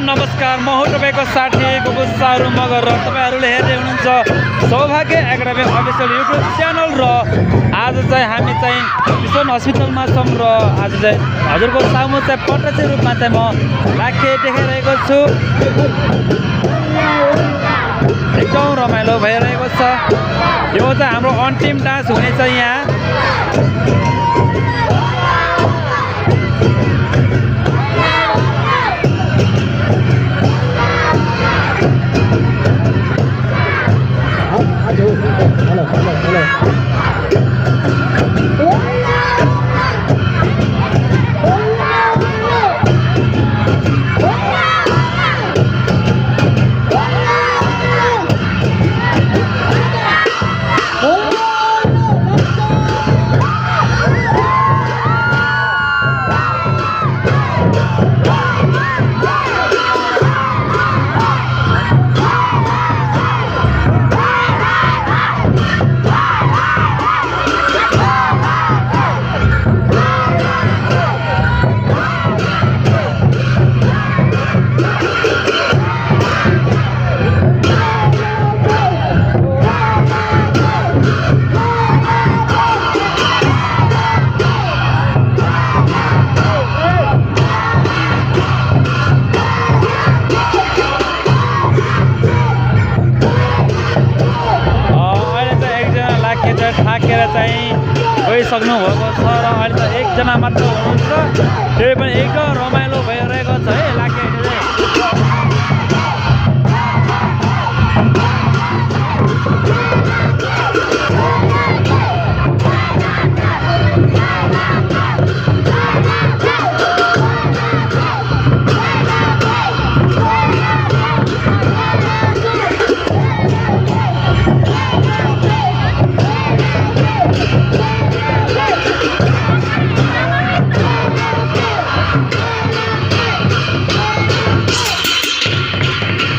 नमस्कार, म हो तपाईँको साथी गुगुल सारू मगर र तपाईँहरूले हेर्दै हुनुहुन्छ सौभाग्य एकाडेमी अफिसियल युट्युब च्यानल। र आज चाहिँ हामी चाहिँ मिसन हस्पिटलमा छौँ र आज चाहिँ हजुरको सामु चाहिँ प्रत्यक्ष रूपमा चाहिँ म लाखे देखाइरहेको छु। एकदम रमाइलो भइरहेको छ। यो चाहिँ हाम्रो अन्तिम डान्स हुनेछ यहाँ। थाकेर चाहिँ गइसक्नु भएको छ र अहिले त एकजना मात्र हुनुहुन्छ। त्यही पनि एकदम रमाइलो भइरहेको छ है लाखे।